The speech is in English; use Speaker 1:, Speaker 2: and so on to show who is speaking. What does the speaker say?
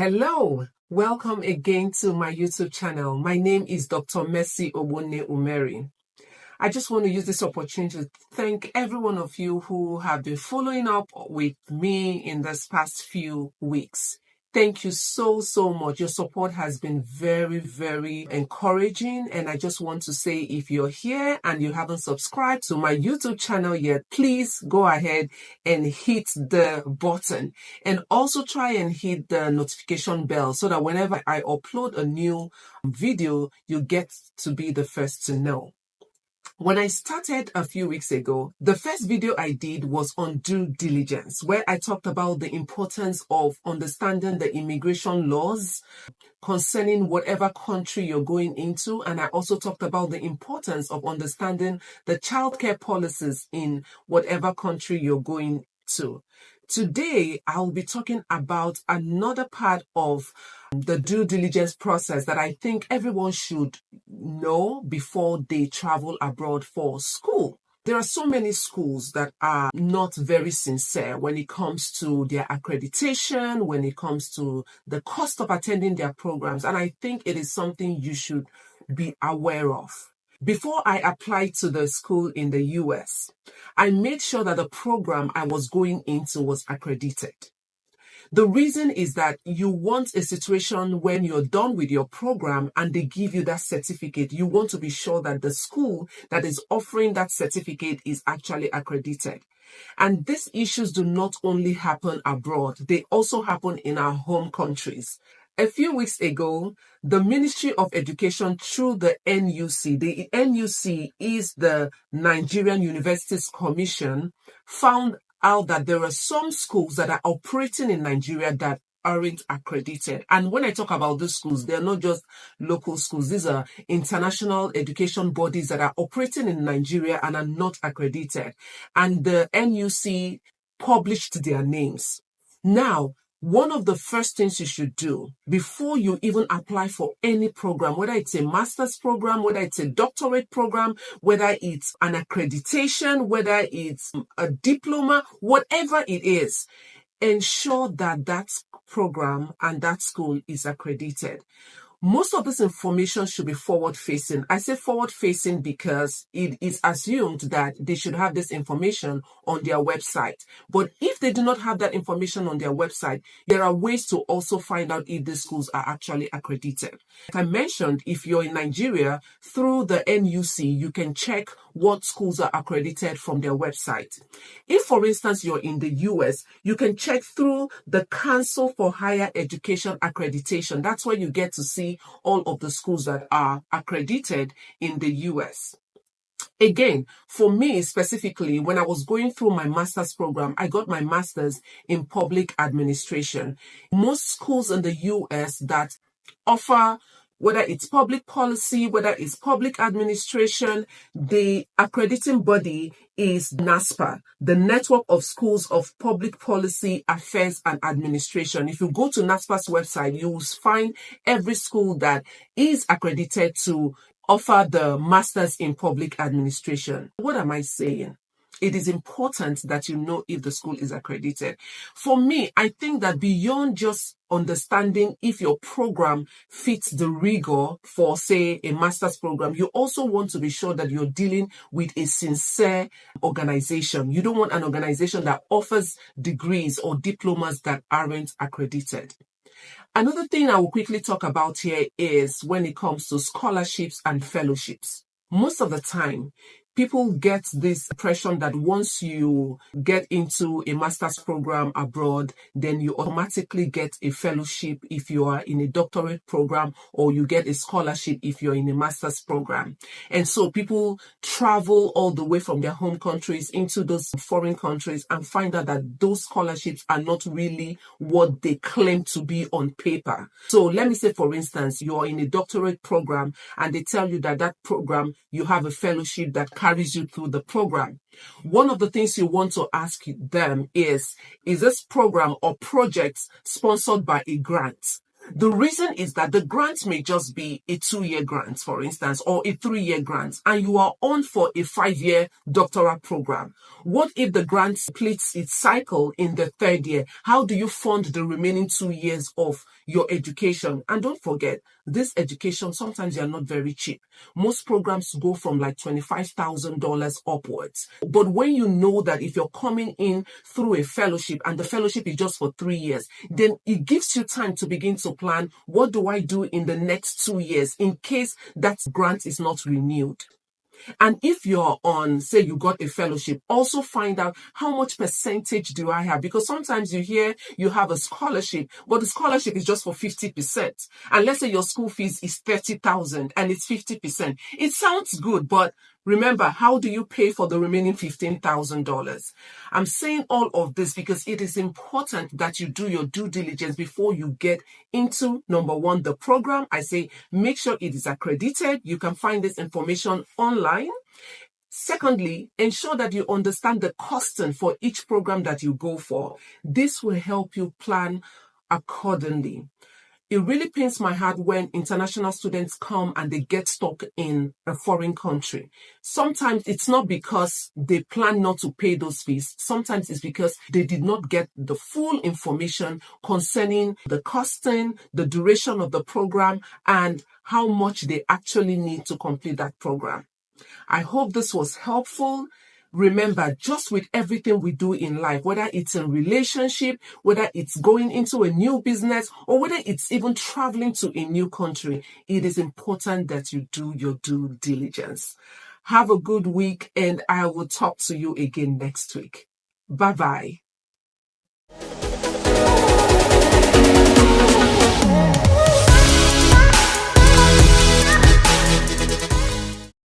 Speaker 1: Hello, welcome again to my YouTube channel. My name is Dr. Mercy Obonne Umeri. I just want to use this opportunity to thank every one of you who have been following up with me in this past few weeks. Thank you so much. Your support has been very encouraging. And I just want to say, if you're here and you haven't subscribed to my YouTube channel yet, please go ahead and hit the button. And also try and hit the notification bell so that whenever I upload a new video, you get to be the first to know. When I started a few weeks ago, the first video I did was on due diligence, where I talked about the importance of understanding the immigration laws concerning whatever country you're going into. And I also talked about the importance of understanding the childcare policies in whatever country you're going to. Today, I'll be talking about another part of the due diligence process that I think everyone should know before they travel abroad for school. There are so many schools that are not very sincere when it comes to their accreditation, when it comes to the cost of attending their programs. And I think it is something you should be aware of. Before I applied to the school in the US, I made sure that the program I was going into was accredited. The reason is that you want a situation when you're done with your program and they give you that certificate. You want to be sure that the school that is offering that certificate is actually accredited. And these issues do not only happen abroad, they also happen in our home countries. A few weeks ago, the Ministry of Education through the NUC is the Nigerian Universities Commission, found out that there are some schools that are operating in Nigeria that aren't accredited. And when I talk about these schools, they're not just local schools. These are international education bodies that are operating in Nigeria and are not accredited. And the NUC published their names. Now, one of the first things you should do before you even apply for any program, whether it's a master's program, whether it's a doctorate program, whether it's an accreditation, whether it's a diploma, whatever it is, ensure that that program and that school is accredited. Most of this information should be forward-facing. I say forward-facing because it is assumed that they should have this information on their website. But if they do not have that information on their website, there are ways to also find out if the schools are actually accredited. Like I mentioned, if you're in Nigeria, through the NUC, you can check what schools are accredited from their website. If, for instance, you're in the US, you can check through the Council for Higher Education Accreditation. That's where you get to see all of the schools that are accredited in the US. Again, for me specifically, when I was going through my master's program, I got my master's in public administration. Most schools in the US that offer, whether it's public policy, whether it's public administration, the accrediting body is NASPA, the Network of Schools of Public Policy, Affairs and Administration. If you go to NASPA's website, you will find every school that is accredited to offer the Masters in Public Administration. What am I saying? It is important that you know if the school is accredited. For me, I think that beyond just understanding if your program fits the rigor for, say, a master's program, you also want to be sure that you're dealing with a sincere organization. You don't want an organization that offers degrees or diplomas that aren't accredited. Another thing I will quickly talk about here is when it comes to scholarships and fellowships. Most of the time, people get this impression that once you get into a master's program abroad, then you automatically get a fellowship if you are in a doctorate program, or you get a scholarship if you're in a master's program. And so people travel all the way from their home countries into those foreign countries and find out that those scholarships are not really what they claim to be on paper. So let me say, for instance, you're in a doctorate program and they tell you that that program, you have a fellowship that carries you through the program. One of the things you want to ask them is this program or project sponsored by a grant? The reason is that the grant may just be a 2-year grant, for instance, or a 3-year grant, and you are on for a 5-year doctoral program. What if the grant completes its cycle in the 3rd year? How do you fund the remaining 2 years of your education? And don't forget, this education, sometimes they are not very cheap. Most programs go from like $25,000 upwards. But when you know that if you're coming in through a fellowship and the fellowship is just for 3 years, then it gives you time to begin to plan, what do I do in the next 2 years in case that grant is not renewed? And if you're on, say you got a fellowship, also find out how much percentage do I have? Because sometimes you hear you have a scholarship, but the scholarship is just for 50%. And let's say your school fees is 30,000 and it's 50%. It sounds good, but remember, how do you pay for the remaining $15,000? I'm saying all of this because it is important that you do your due diligence before you get into, number one, the program. I say make sure it is accredited. You can find this information online. Secondly, ensure that you understand the costing for each program that you go for. This will help you plan accordingly. It really pains my heart when international students come and they get stuck in a foreign country. Sometimes it's not because they plan not to pay those fees. Sometimes it's because they did not get the full information concerning the costing, the duration of the program, and how much they actually need to complete that program. I hope this was helpful. Remember, just with everything we do in life, whether it's a relationship, whether it's going into a new business, or whether it's even traveling to a new country, it is important that you do your due diligence. Have a good week, and I will talk to you again next week. Bye-bye.